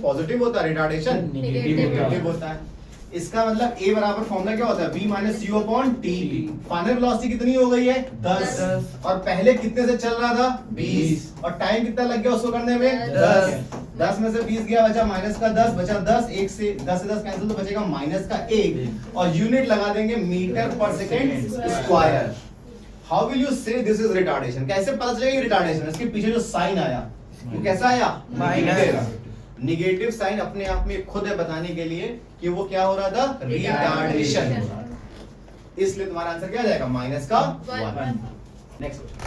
Positive होता है, retardation negative होता है। इसका मतलब A बराबर फॉर्मूला क्या होता है, V minus you upon T. Final velocity कितनी हो गई है, 10, और पहले कितने से चल रहा था, 20, और टाइम कितना लग गया उसको करने में, 10 में से 20 गया, बचा माइनस का 10, बचा 10, 1 से 10 कैंसिल, तो बचेगा माइनस का 1, और यूनिट लगा देंगे metre per second square. How will you से दिस इज रिटार्डेशन, कैसे पता चलेगा रिटार्डेशन, इसके पीछे जो साइन आया वो कैसा आया, माइनस। निगेटिव साइन अपने आप में खुद है बताने के लिए कि वो क्या हो रहा था, रिटार्डेशन। इसलिए तुम्हारा आंसर क्या आ जाएगा, माइनस का 1। Next question,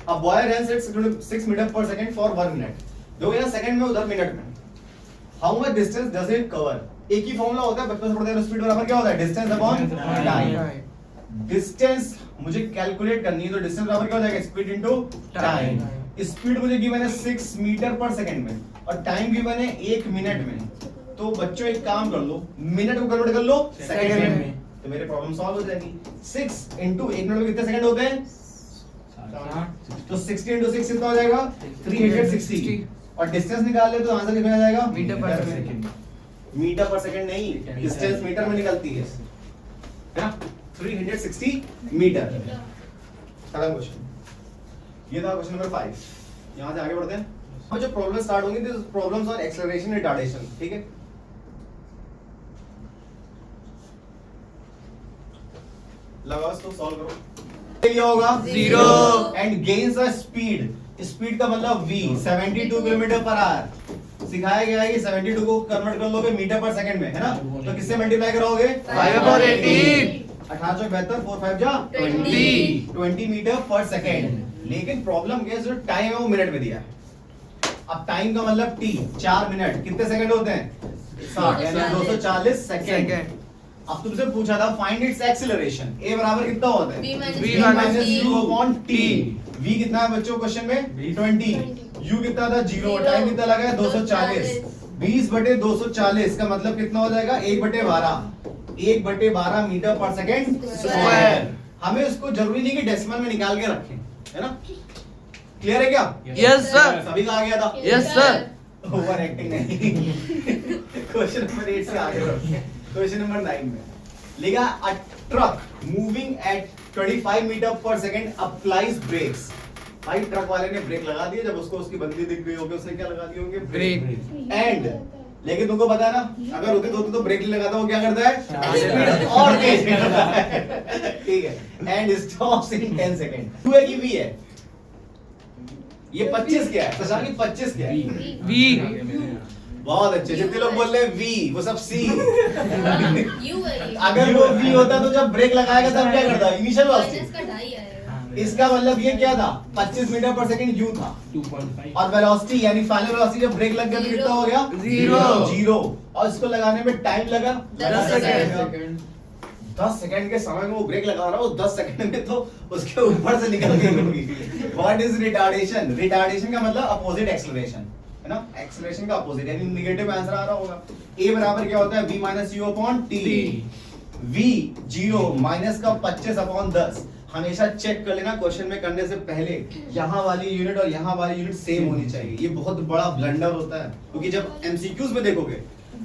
a boy runs at 6 meter per second for 1 minute. देखो यहाँ सेकंड में, उधर मिनट में। How much distance does it cover, एक ही फॉर्मूला होता है बचपन से पढ़ते हैं, स्पीड बराबर क्या होता है, डिस्टेंस अपॉन टाइम। डिस्टेंस मुझे कैलकुलेट करनी है, तो डिस्टेंस बराबर क्या हो जाएगा, स्पीड इनटू टाइम। स्पीड मुझे गिवन है 6 मीटर पर सेकंड में, और टाइम गिवन है 1 मिनट में। तो बच्चों एक काम कर लो, मिनट को कन्वर्ट कर लो सेकंड में, तो मेरे प्रॉब्लम सॉल्व हो जाएगी। 6 इंटू 1 मिनट में कितने सेकंड होते हैं, तो 60 इंटू 6 कितना हो जाएगा, 360, और डिस्टेंस निकाल ले तो आंसर कितना आ जाएगा, metre per second. Meter per second नहीं, डिस्टेंस मीटर में निकलती है ना, 360 मीटर। अगला क्वेश्चन, ये था क्वेश्चन नंबर 5। यहां से आगे बढ़ते हैं। अब जो प्रॉब्लम स्टार्ट होंगी, this problems on acceleration retardation, ठीक है। लगाओ इसको, सॉल्व करो। क्या होगा, 0 and gains a speed, speed का मतलब v 72 किलोमीटर पर आवर। सिखाया गया है कि 72 को कन्वर्ट कर लोगे मीटर पर सेकंड में, है ना, तो किससे मल्टीप्लाई करोगे, 5/18। 18 4 5 जा 20 मीटर पर सेकंड। लेकिन प्रॉब्लम क्या है, जो टाइम है वो मिनट में दिया है। अब टाइम का मतलब t, 4 मिनट कितने सेकंड होते हैं, 60, यानी 240 सेकंड। अब तुमसे पूछा था फाइंड इट्स एक्सीलरेशन, a बराबर कितना होता है, v minus u upon t। v कितना है बच्चों क्वेश्चन में, 20, u कितना था 0, टाइम कितना लगा है 240, 20/240 का मतलब कितना हो जाएगा, 1/12 मीटर पर सेकंड स्क्वायर। हमें उसको जरूरी नहीं कि डेसिमल में निकाल के रखें, है ना। क्लियर है क्या, यस सर, सभी का आ गया था, यस सर। ओवर एक्टिंग नहीं। क्वेश्चन नंबर 8 से आगे बढ़ते हैं। क्वेश्चन नंबर 9 में लिखा, अ truck moving at 25 metre per second applies breaks. भाई ट्रक वाले ने ब्रेक लगा दिए, जब उसको उसकी बंदी दिख गई होगी, उसने क्या लगा दिए होंगे, ब्रेक। एंड लेकिन तुमको पता है ना, अगर होते तो ब्रेक नहीं लगाता, वो क्या करता है, स्पीड और तेज करता है, ठीक है। And stops in 10 second. 2 है कि v है, ये 25 क्या है, शशांक 25 क्या है, V। बहुत अच्छे, जितने लोग बोल रहे हैं v, वो सब c। यू है, अगर वो v होता तो जब ब्रेक लगाएगा तब क्या करता, इनिशियल वेलोसिटी। इसका मतलब ये क्या था, 25 मीटर पर सेकंड u था, 2.5 और वेलोसिटी यानी फाइनल वेलोसिटी जब ब्रेक लग गया तो कितना हो गया, 0, और इसको लगाने में टाइम लगा 10 सेकंड। 10 सेकंड के समय में वो ब्रेक लगा रहा हो, 10 सेकंड में तो उसके ऊपर से निकल गई होगी। व्हाट इज रिटार्डेशन, रिटार्डेशन का मतलब अपोजिट एक्सेलरेशन, है ना, एक्सेलरेशन का अपोजिट, यानी नेगेटिव आंसर आ रहा होगा। a बराबर क्या होता है, v minus u upon t। v 0 minus का 25 अपॉन 10। हमेशा चेक कर लेना क्वेश्चन में करने से पहले, यहाँ वाली यूनिट और यहाँ वाली यूनिट सेम होनी चाहिए। ये बहुत बड़ा ब्लंडर होता है, क्योंकि जब एमसीक्यूज में देखोगे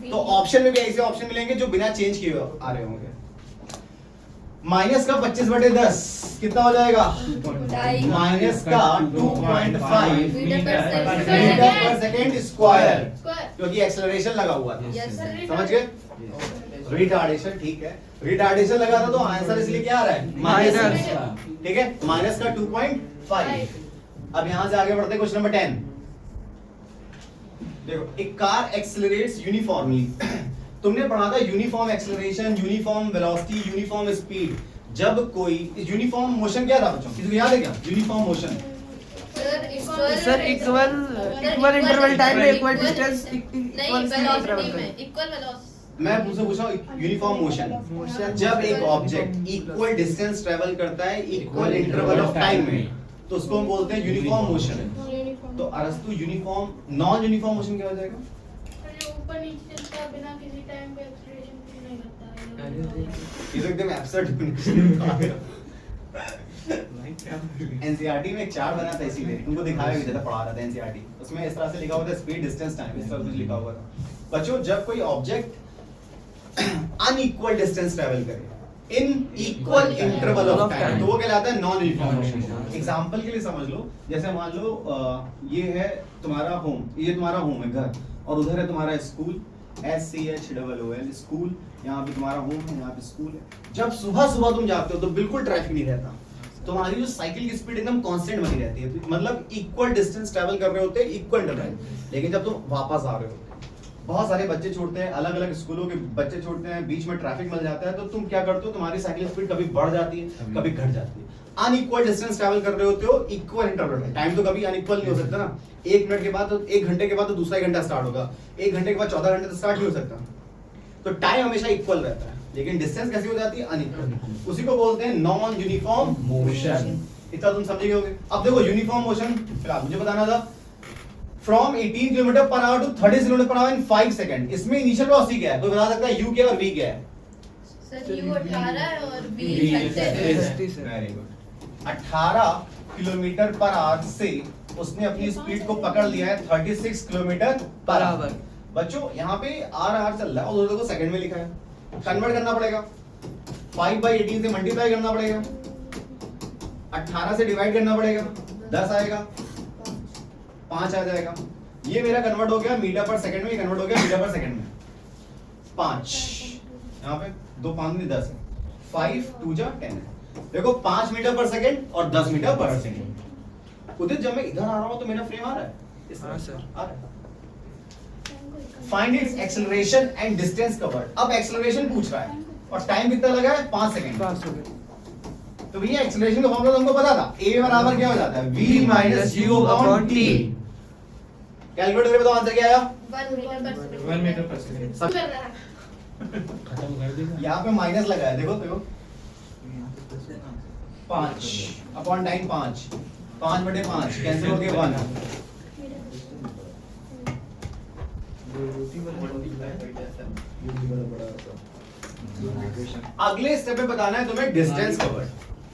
तो ऑप्शन में भी ऐसे ऑप्शन मिलेंगे जो बिना चेंज किए आ रहे होंगे। माइनस का 25/10 कितना हो जाएगा, माइनस का 2.5 मीटर पर सेकंड स्क्वायर, क्योंकि एक्सेलरेशन लगा हुआ था। समझ गए, रिटार्डेशन, ठीक है, रिटार्डेशन लगा था तो आंसर इसलिए क्या आ रहा है, माइनस, ठीक है, माइनस का 2.5। अब यहां से आगे बढ़ते हैं, क्वेश्चन नंबर 10। देखो, एक कार एक्सेलरेट्स यूनिफॉर्मली। तुमने पढ़ा था uniform acceleration, uniform velocity, uniform speed. जब कोई यूनिफॉर्म मोशन क्या था बच्चों, किसी को याद है क्या, uniform motion, sir equal interval time में इक्वल डिस्टेंस नहीं, वेलोसिटी में इक्वल वेलोसिटी। मैं मुझसे पूछा यूनिफॉर्म मोशन, जब एक ऑब्जेक्ट इक्वल डिस्टेंस ट्रेवल करता है इक्वल इंटरवल ऑफ टाइम में, तो उसको हम बोलते हैं यूनिफॉर्म मोशन। तो अरस्तु यूनिफॉर्म, नॉन यूनिफॉर्म मोशन क्या हो जाएगा, ऊपर नीचे चलता बिना किसी टाइम पे एक्सेलरेशन नहीं लगता है। ये तो एकदम एब्सर्ड डेफिनेशन। एनसीईआरटी में एक चार्ट बना था, इसीलिए तुमको दिखाया भी था, पढ़ा रहा था एनसीईआरटी, उसमें इस तरह से लिखा हुआ था स्पीड डिस्टेंस टाइम, इस तरह कुछ लिखा हुआ था। बच्चों जब कोई ऑब्जेक्ट अनइक्वल डिस्टेंस ट्रेवल करे in equal interval of time तो वो कहलाता है नॉन यूनिफॉर्म मोशन। एग्जांपल के लिए समझ लो, जैसे मान लो ये है तुम्हारा होम, ये तुम्हारा होम है घर, और उधर है तुम्हारा स्कूल, SCHOOL स्कूल, यहाँ पे तुम्हारा होम है, यहाँ पे स्कूल है। जब सुबह सुबह तुम जाते हो तो बिल्कुल ट्रैफिक नहीं रहता, तुम्हारी जो साइकिल की स्पीड एकदम कांस्टेंट बनी रहती है, मतलब इक्वल डिस्टेंस ट्रैवल कर रहे होते हैं इक्वल इंटरवल। लेकिन जब तुम वापस आ रहे हो, बहुत सारे बच्चे छोड़ते हैं, अलग अलग स्कूलों के बच्चे छोड़ते हैं, बीच में ट्रैफिक मिल जाता है, तो तुम क्या करते हो, तुम्हारी साइकिल स्पीड कभी बढ़ जाती है कभी घट जाती है। अनइक्वल डिस्टेंस ट्रैवल कर रहे होते हो इक्वल इंटरवल में, टाइम तो कभी अनइक्वल नहीं हो सकता ना। 1 मिनट के बाद तो 1 घंटे के बाद तो दूसरा घंटा स्टार्ट होगा, 1 घंटे के बाद 14 घंटे तो स्टार्ट नहीं हो सकता। तो टाइम हमेशा इक्वल रहता है, लेकिन डिस्टेंस कैसी हो जाती है, अनइक्वल। उसी को बोलते हैं नॉन यूनिफॉर्म मोशन। इतना तुम समझ गए होगे। अब देखो यूनिफॉर्म मोशन, फिलहाल मुझे बताना था from 18 kilometer per hour to 30 kilometer per hour in 5 सेकंड। इसमें इनिशियल वेलोसिटी क्या है, कोई बता सकता है? u क्या और v क्या है? सर U 18 है और V 30 30 very good. 18 kilometer per our से उसने अपनी स्पीड को पकड़ लिया है 36 किलोमीटर पर आवर। बच्चों यहाँ पे आर चल रहा है और देखो सेकंड में लिखा है, कन्वर्ट करना पड़ेगा, 5/18 से मल्टीप्लाई करना पड़ेगा, 18 से डिवाइड करना पड़ेगा, 10 आएगा, 5 आ जाएगा। ये मेरा कन्वर्ट हो गया मीटर पर सेकंड में, कन्वर्ट हो गया मीटर पर सेकंड में। 5 यहाँ पे 2 5 में 10 है, 5 2 जा 10 है। देखो 5 मीटर पर सेकंड और 10 मीटर पर सेकंड। उदित जब मैं इधर आ रहा हूं तो मेरा फ्रेम आ रहा है, हाँ सर आ रहा है। Find its acceleration and distance covered. अब एक्सेलरेशन पूछ रहा है और टाइम कितना लगा है, 5 सेकंड। 5 सेकंड। तो भैया एक्सेलरेशन का फॉर्मूला तुमको पता था, a बराबर क्या हो जाता है, v minus u upon t। Calculate करके बताओ आंसर क्या आया, 1 मीटर पर सेकंड। कर रहा है खत्म कर देगा। यहाँ पे माइनस लगा है, देखो देखो 5 अपॉन टाइम 5/5 कैंसिल हो गया 1। अगले स्टेप पे बताना है तुम्हें डिस्टेंस कवर्ड।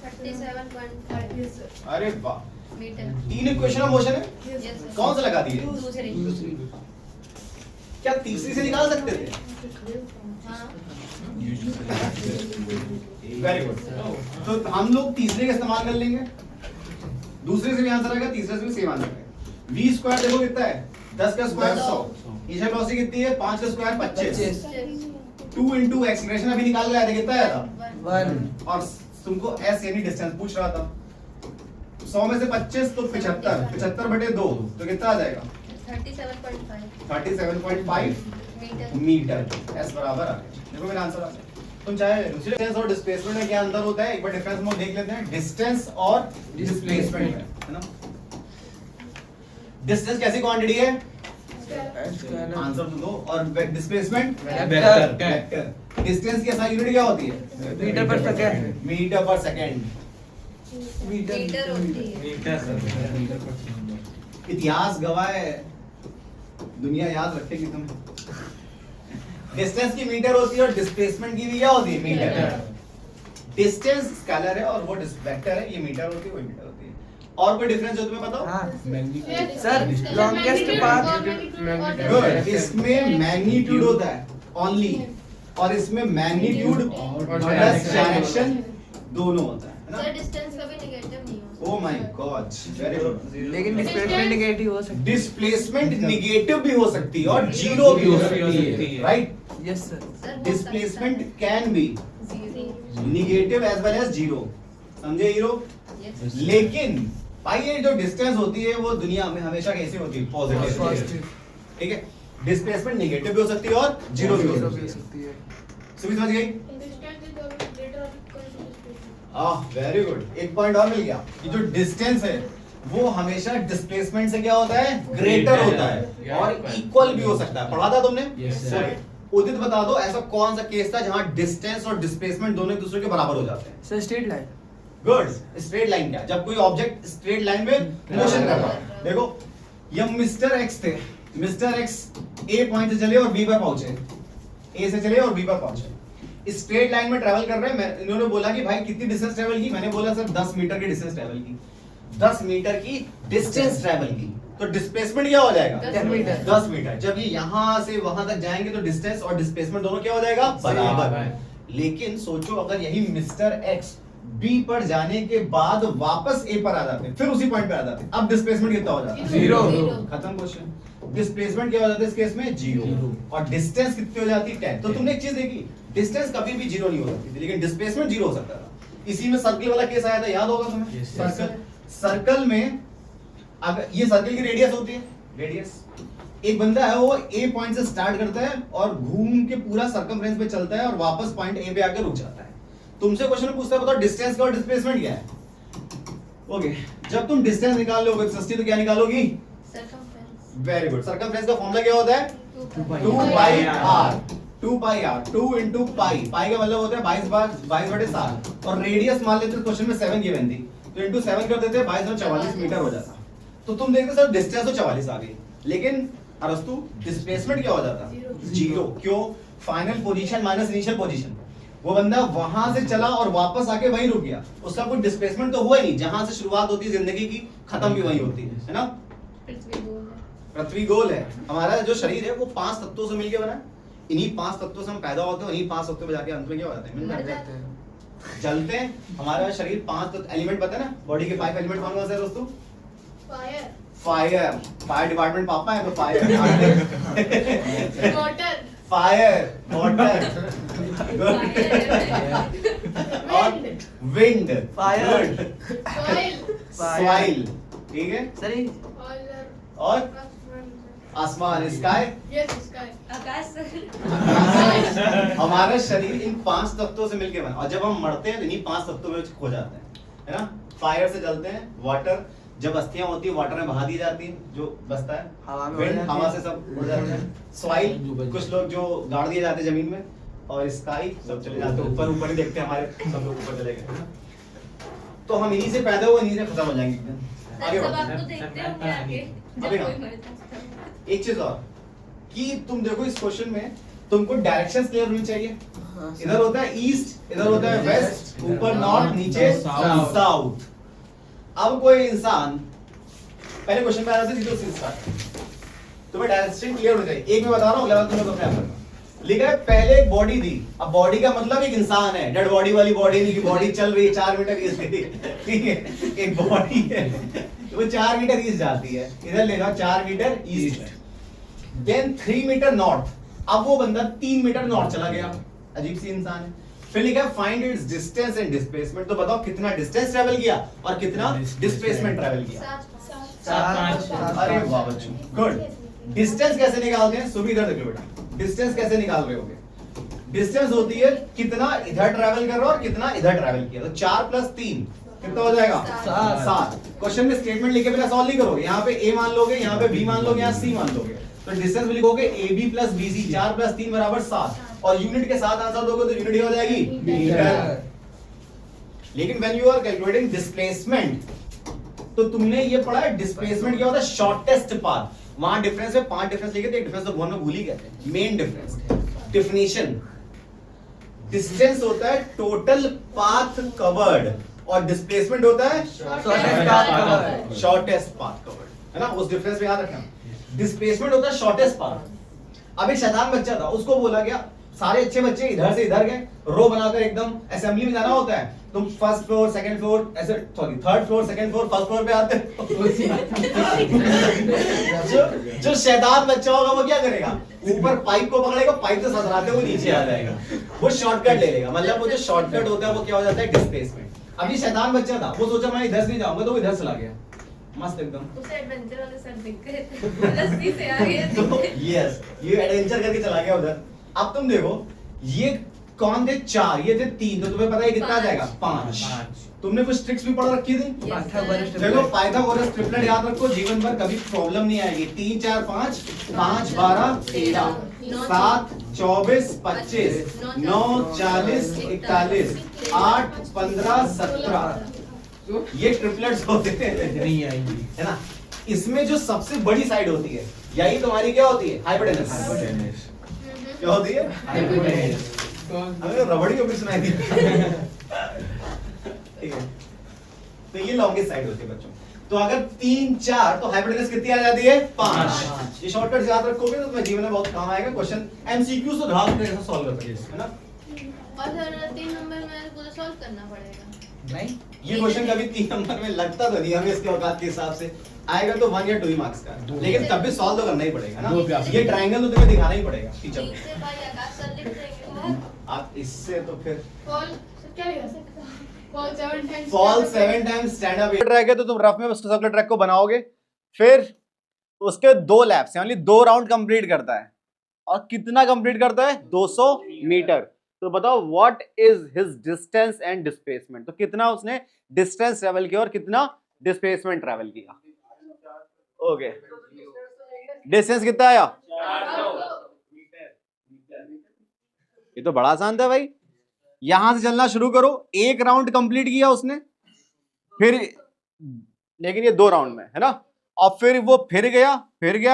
37.5 अरे वाह, मीटर। 3 इक्वेशन ऑफ मोशन है, यस सर। कौन सा लगा दिए? दूसरी। क्या तीसरी से निकाल सकते थे? हाँ वेरी गुड। तो हम लोग तीसरे का इस्तेमाल कर लेंगे, दूसरे से भी आंसर आएगा, तीसरे से भी सेम आंसर आएगा। v स्क्वायर देखो कितना है, 10 का स्क्वायर 100, इनिशियल वेलोसिटी कितनी है, 5 का स्क्वायर 25, 2 इंटू एक्सेलरेशन अभी निकाल के आए थे, कितना आया था 1। और तुमको s यानी डिस्टेंस पूछ रहा था। 100 में से 25 तो 75, 75/2 तो कितना आ जाएगा, 37.5 37.5 मीटर। मीटर। s बराबर आ गया। देखो मेरा आंसर आ गया। तुम चाहे डिस्टेंस और डिस्प्लेसमेंट में क्या अंतर होता है, एक बार डिफरेंस हम देख लेते हैं। डिस्टेंस और डिस्प्लेसमेंट में, है ना। डिस्टेंस कैसी क्वांटिटी है, आंसर तो दो, और डिस्प्लेसमेंट वेक्टर। वेक्टर। डिस्टेंस की SI यूनिट क्या होती है, meter per second. Meter per second. Meter होती है। Meter sir. इतिहास गवाह है, दुनिया याद रखेगी तुम्हें। डिस्टेंस की मीटर होती है और डिस्प्लेसमेंट की भी क्या होती है, मीटर। डिस्टेंस स्केलर है और वो वेक्टर है, ये मीटर होती है, वो मीटर होती है। और कोई डिफरेंस हो तुम्हें बताओ? हाँ सर, longest path। गुड। इसमें मैग्नीट्यूड होता है ओनली, और इसमें मैग्नीट्यूड प्लस डायरेक्शन दोनों होता है सर ना। डिस्टेंस कभी नेगेटिव नहीं हो oh my God, very good. लेकिन डिस्प्लेसमेंट नेगेटिव हो सकती डिस्प्लेसमेंट निगेटिव भी हो सकती है और जीरो भी हो सकती है, राइट। है। Yes sir. Sir displacement can be zero. Negative as well as zero, समझे हीरो। यस लेकिन भाई ये जो डिस्टेंस होती है वो दुनिया में हमेशा कैसी होती है, पॉजिटिव। पॉजिटिव। ठीक है, डिस्प्लेसमेंट निगेटिव भी हो सकती है और जीरो भी हो सकती है। समझ गई? वेरी गुड, एक पॉइंट और मिल गया। ये जो डिस्टेंस है वो हमेशा डिस्प्लेसमेंट से क्या होता है, ग्रेटर होता है और इक्वल भी हो सकता है। पढ़ा था तुमने? Yes, sir. उदित बता दो ऐसा कौन सा केस था जहां डिस्टेंस और डिस्प्लेसमेंट दोनों एक दूसरे के बराबर हो जाते हैं। Sir straight line. Good. Straight line क्या, जब कोई ऑब्जेक्ट स्ट्रेट लाइन में मोशन कर रहा है। देखो ये मिस्टर एक्स थे, मिस्टर एक्स ए पॉइंट से चले और बी पर पहुंचे, ए से चले और बी पर पहुंचे, स्ट्रेट लाइन में ट्रैवल कर रहे हैं। इन्होंने बोला कि भाई कितनी डिस्टेंस ट्रैवल की, मैंने बोला सर 10 मीटर की डिस्टेंस ट्रैवल की, 10 मीटर की डिस्टेंस ट्रैवल की, तो डिस्प्लेसमेंट क्या हो जाएगा 10 मीटर। 10 मीटर। जब ये यहाँ से वहां तक जाएंगे तो डिस्टेंस और डिस्प्लेसमेंट दोनों क्या हो जाएगा बराबर। लेकिन सोचो अगर यही मिस्टर एक्स बी पर जाने के बाद वापस ए पर आ जाते, फिर उसी पॉइंट पे आ जाते, अब डिस्प्लेसमेंट कितना हो जाता? जीरो। खत्म क्वेश्चन। डिस्प्लेसमेंट क्या हो जाता है इस केस में? जीरो। और डिस्टेंस कितनी हो जाती? 10। तो तुमने एक चीज देखी, डिस्टेंस कभी भी जीरो नहीं हो सकती थी, लेकिन डिस्प्लेसमेंट जीरो हो सकता था। इसी में सर्कल वाला केस आया था, याद होगा तुम्हें? Yes, सर्कल, सर्कल में अगर ये सर्कल की रेडियस होती है, रेडियस, एक बंदा है वो ए पॉइंट से स्टार्ट करता है और घूम के पूरा सर्कमफ्रेंस पे चलता है और वापस पॉइंट ए पे आकर रुक जाता है। तुमसे क्वेश्चन पूछता है बताओ डिस्टेंस का और डिस्प्लेसमेंट क्या है? ओके, जब तुम डिस्टेंस निकाल लोगे सस्ती तो क्या निकालोगी? Circumference. Very good. सर्कमफ्रेंस का फॉर्मूला क्या होता है? 2 pi r. 2 pi r, 2 into pi, pi का मतलब होता है 22/7 और रेडियस मान लेते क्वेश्चन में 7 गिवन थी, तो इंटू 7 कर देते 22/44 मीटर हो जाता। तो तुम देखते सर डिस्टेंस तो 44 आ गई, लेकिन अरस्तु डिस्प्लेसमेंट क्या हो जाता? जीरो। क्यों? Final position minus initial position. वो बंदा वहां से चला और वापस आके वहीं रुक गया, उसका कोई डिस्प्लेसमेंट तो हुआ ही नहीं। जहां से शुरुआत होती है जिंदगी की, खत्म भी वहीं होती है ना? पृथ्वी गोल है। पृथ्वी गोल है। हमारा जो शरीर है वो 5 तत्वों से मिलकर बना है। इन्हीं 5 तत्वों से हम पैदा होते हैं, इन्हीं 5 तत्वों में जाके अंत में क्या हो जाते हैं? मर मिल जाते जाते हैं, हैं। जलते हैं। हमारा शरीर 5 तत्व एलिमेंट पता है ना? बॉडी के 5 एलिमेंट कौन कौन से हैं दोस्तों? फायर, फायर, फायर डिपार्टमेंट पापा है तो फायर वाटर, फायर, वाटर और विंड, Fire. सॉइल, सॉइल, ठीक है, सर ये और आसमान, स्काई। यस स्काई, आकाश सर। हमारा शरीर इन 5 तत्वों से मिलकर बना, और जब हम मरते हैं तो इन्हीं 5 तत्वों में खो जाते हैं, है ना? फायर से जलते हैं, वाटर, जब अस्थियां होती है वाटर में बहा दी जाती हैं, जो बचता है, हवा में उड़ विंड, जाती हवा है। से सब उड़ जाते हैं, सॉइल, कुछ लोग जो गाड़ दिए जाते हैं जमीन में, और स्काई सब चले जाते हैं ऊपर, ऊपर ही देखते हैं हमारे सब लोग ऊपर चले गए। तो हम इन्हीं से पैदा हुए, इन्हीं से खत्म हो जाएंगे एक दिन। आगे सब बढ़ते हैं। आपको देखते होंगे आगे जब अभी कोई हाँ। मर जाता है। एक चीज और कि तुम देखो इस क्वेश्चन में तुमको डायरेक्शंस क्लियर होनी चाहिए। हाँ, सर। इधर होता है ईस्ट, इधर होता है वेस्ट, ऊपर नॉर्थ, नीचे साउथ। साउथ। अब कोई इंसान पहले क्वेश्चन में आया था सीधे उससे स्टार्ट, तुम्हें डायरेक्शन क्लियर होनी चाहिए। एक मैं बता रहा हूँ, लेवल तुम्हें अपने आप करना। लिखा है पहले एक बॉडी थी, अब बॉडी का मतलब एक इंसान है, डेड बॉडी वाली बॉडी नहीं कि बॉडी चल रही है 4 मीटर ईस्ट की, ठीक है? एक बॉडी है वो 4 मीटर ईस्ट जाती है, इधर लेना 4 meter east, then 3 meter north. अब वो बंदा 3 मीटर नॉर्थ चला गया, अजीब सी इंसान है। फिर लिखा है find its distance and displacement, तो बताओ कितना डिस्टेंस ट्रेवल किया और कितना डिस्प्लेसमेंट ट्रेवल किया? 7 अरे वाह बच्चों, गुड। डिस्टेंस कैसे निकालते हैं? सुबह इधर देखो बेटा, डिस्टेंस कैसे निकाल रहे होगे? डिस्टेंस होती है कितना इधर ट्रैवल कर रहा हो और कितना इधर ट्रैवल किया, तो 4 + 3 कितना हो जाएगा? 7। क्वेश्चन में स्टेटमेंट लिखे बिना सॉल्व नहीं करोगे, यहाँ पे ए मान लोगे, यहाँ पे बी मान लोगे, यहाँ सी मान लोगे, तो डिस्टेंस में लिखोगे AB + BC, 4 + 3 = 7, और यूनिट के साथ आंसर दोगे तो यूनिट हो जाएगी मीटर। लेकिन when you are calculating displacement, तो तुमने ये पढ़ा है डिस्प्लेसमेंट क्या होता है? Shortest path. वहां डिफरेंस है 5 डिफरेंस लिखे थे, एक डिफरेंस तो बहुत में भूल ही गए थे, मेन डिफरेंस। डेफिनेशन, डिस्टेंस होता है टोटल पाथ कवर्ड और डिस्प्लेसमेंट होता है शॉर्टेस्ट पाथ कवर्ड, है ना? उस डिफरेंस में याद रखना। डिस्प्लेसमेंट होता है शॉर्टेस्ट पाथ। अब एक शैतान बच्चा था, उसको बोला गया सारे अच्छे बच्चे इधर से इधर गए, रो बनाकर एकदम असेंबली में जाना होता है, तुम फर्स्ट फ्लोर सेकंड फ्लोर ऐसे, sorry third floor second floor first floor पे आते जो शैतान बच्चा होगा वो क्या करेगा? ऊपर पाइप को पकड़ेगा, पाइप से ससराते हुए नीचे आ जाएगा, वो शॉर्टकट ले लेगा। मतलब वो जो शॉर्टकट होता है वो क्या हो जाता है? डिस्प्लेसमेंट। अभी शैतान बच्चा था, वो सोचा मैं इधर से नहीं जाऊंगा, तो वो इधर चला गया, मस्त एकदम। उसे एडवेंचर वाले सर दिख गए थे, लस्सी से आ गए तो थे। यस, ये एडवेंचर करके चला गया उधर। अब तुम देखो ये कौन थे? 4, ये थे 3, तो तुम्हें पता है कितना आ जाएगा? 5। तुमने कुछ ट्रिक्स भी पढ़ रखी थी? देखो पाइथागोरस ट्रिपलेट याद रखो, जीवन भर कभी प्रॉब्लम नहीं आएगी। 3 4 5, 5 12 13, 7 24 25, 9 40 41, 8 15 17, ये ट्रिपलेट्स होते हैं, नहीं आएंगी, है ना? इसमें जो सबसे बड़ी साइड होती है यही तुम्हारी क्या होती है? हाइपोटेनस। क्या होती है? हाइपोटेनस। हमें रबड़ी को भी सुनाई दी। ठीक है, तो ये लॉन्गेस्ट साइड होती है बच्चों। तो अगर 3 4 तो हाइपोटेन्यूज कितनी आ जाती है 5। ये शॉर्टकट याद रखोगे तो तुम्हें जीवन में बहुत काम आएगा। क्वेश्चन एमसीक्यू तो घास कैसे सॉल्व कर सकते है ना। और सर 3 नंबर में पूरा सॉल्व करना पड़ेगा। नहीं ये क्वेश्चन कभी 3 नंबर में लगता तो नहीं हमें इसके औकात के हिसाब से आएगा तो 1 या 2 ही मार्क्स का, लेकिन तब भी सॉल्व तो करना ही पड़ेगा ना। दो पे आ सकते ये ट्रायंगल तो तुम्हें दिखाना ही पड़ेगा टीचर ठीक को। से भाई आकाश सर लिख देंगे। आप इससे तो फिर फॉल सर क्या लिखा सकता है? Fall 7 times fall 7 times stand up track है तो तुम रफ में उस सर्कुलर ट्रैक को बनाओगे, फिर उसके 2 लैप्स यानी 2 राउंड कंप्लीट करता है। और कितना कंप्लीट करता है 200 मीटर। तो बताओ what is his distance and displacement. तो कितना उसने डिस्टेंस ट्रेवल किया और कितना डिस्प्लेसमेंट ट्रेवल किया। ओके डिस्टेंस कितना आया, ये तो बड़ा आसान था भाई। यहां से चलना शुरू करो, 1 राउंड कंप्लीट किया उसने, फिर लेकिन ये 2 राउंड में है ना। और फिर वो फिर गया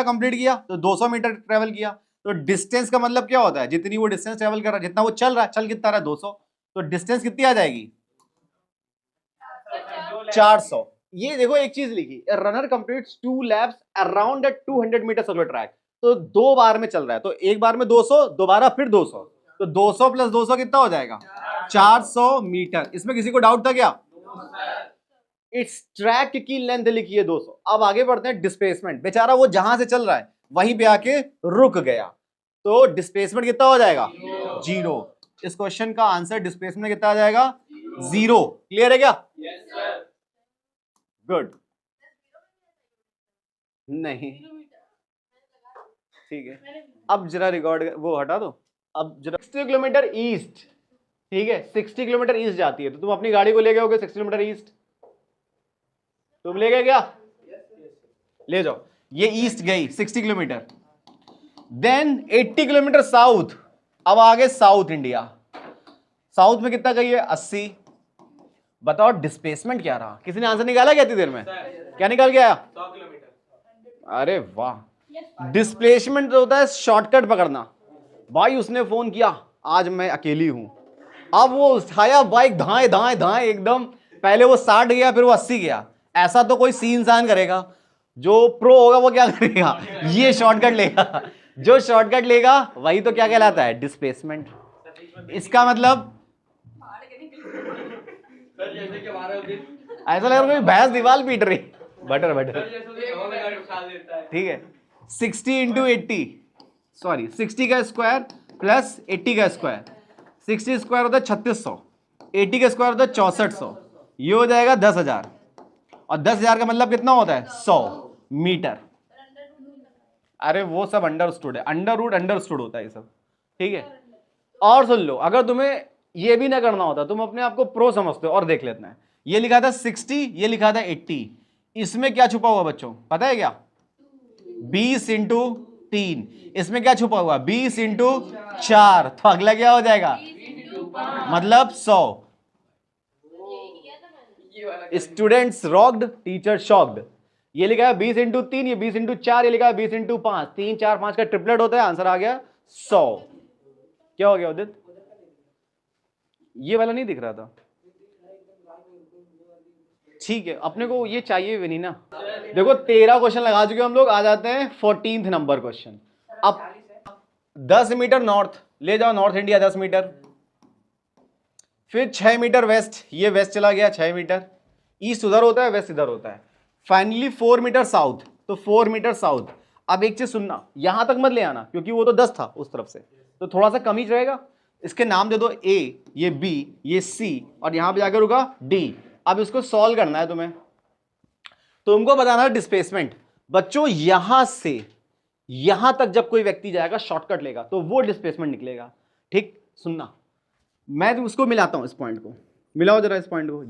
कंप्लीट किया तो 200 मीटर ट्रेवल किया। तो डिस्टेंस का मतलब क्या होता है, जितनी वो डिस्टेंस ट्रेवल कर रहा है, जितना वो चल रहा है, चल कितना रहा है 200, तो डिस्टेंस कितनी आ जाएगी 400। ये देखो एक चीज लिखी, runner completes 2 laps around 200 meter circular track. तो 2 बार में चल रहा है, तो एक बार में 200, दोबारा फिर 200, तो 200 प्लस 200 कितना हो जाएगा 400 मीटर। इसमें किसी को डाउट था क्या? इस ट्रैक की लेंथ लिखी है 200। अब आगे बढ़ते हैं डिस्प्लेसमेंट। बेचारा वो जहां से चल रहा है वहीं पे आके रुक गया, तो डिस्प्लेसमेंट कितना हो जाएगा 0। इस क्वेश्चन का आंसर डिस्प्लेसमेंट कितना आ जाएगा 0। क्लियर है क्या? गुड। नहीं ठीक है, अब जरा रिकॉर्ड वो हटा दो। अब जरा 60 किलोमीटर ईस्ट, ठीक है 60 किलोमीटर ईस्ट जाती है, तो तुम अपनी गाड़ी को ले गए होगे 60 किलोमीटर ईस्ट, तुम ले गए क्या? ले जाओ, ये ईस्ट गई 60 किलोमीटर। Then 80 kilometre south. अब आगे साउथ इंडिया, साउथ में कितना गई है 80। बताओ डिस्प्लेसमेंट क्या रहा? किसी ने आंसर निकाला क्या इतनी देर में? क्या निकाल के आया? 100 किलोमीटर। अरे वाह। डिस्प्लेसमेंट तो होता है शॉर्टकट पकड़ना। भाई उसने फोन किया, आज मैं अकेली हूं, अब वो उठाया बाइक, धाए धाए धाए एकदम, पहले वो 60 गया फिर वो 80 गया। ऐसा तो कोई सी इंसान करेगा, जो प्रो होगा वो क्या करेगा, ये शॉर्टकट लेगा। जो शॉर्टकट लेगा वही तो क्या कहलाता है डिस्प्लेसमेंट। इसका मतलब ऐसा लग रहा है कोई भैंस दीवार पीट रही, बटर बटर, ठीक है। 60 इंटू 80, सॉरी 60 का स्क्वायर प्लस 80 का स्क्वायर, 60 स्क्वायर होता है 3600, 80 का स्क्वायर होता है 6400, ये हो जाएगा 10,000। और 10,000 का मतलब कितना होता है 100 मीटर। अरे वो सब अंडरस्टूड है, अंडरस्टूड होता है ये सब, ठीक है। और सुन लो, अगर तुम्हें ये भी ना करना होता, तुम अपने आप को प्रो समझते हो, और देख लेते हैं, ये लिखा था 60, ये लिखा था 80, इसमें क्या छुपा हुआ बच्चों पता है क्या? 20 इंटू 3, इसमें क्या छुपा हुआ 20 इंटू 4, तो अगला क्या हो जाएगा मतलब 100। Students rocked, teacher shocked. ये लिखा है 20 इंटू 3, ये 20 इंटू 4, ये लिखा है 20 इंटू 5, 3 4 5 का ट्रिपलेट होता है, आंसर आ गया 100। क्या हो गया उदित? ये वाला नहीं दिख रहा था, ठीक है, अपने को ये चाहिए भी नहीं ना। देखो 13 क्वेश्चन लगा चुके हम लोग, आ जाते हैं 14th नंबर क्वेश्चन। अब 10 मीटर नॉर्थ ले जाओ, नॉर्थ इंडिया 10 मीटर, फिर 6 मीटर वेस्ट, ये वेस्ट चला गया 6 मीटर, ईस्ट उधर होता है वेस्ट इधर होता है, फाइनली 4 मीटर साउथ, तो 4 मीटर साउथ। अब एक चीज सुनना, यहां तक मत ले आना क्योंकि वो तो 10 था उस तरफ से, तो थोड़ा सा कम ही रहेगा। इसके नाम दे दो A, ये B, ये C, और यहां पे जाकर रुका D। अब इसको सॉल्व करना है तुम्हें, तुमको बताना है डिस्प्लेसमेंट। बच्चों यहां से यहां तक जब कोई व्यक्ति जाएगा शॉर्टकट लेगा तो वो डिस्प्लेसमेंट निकलेगा, ठीक। सुनना, मैं उसको मिलाता हूं, इस पॉइंट को मिलाओ जरा, इस पॉइंट को।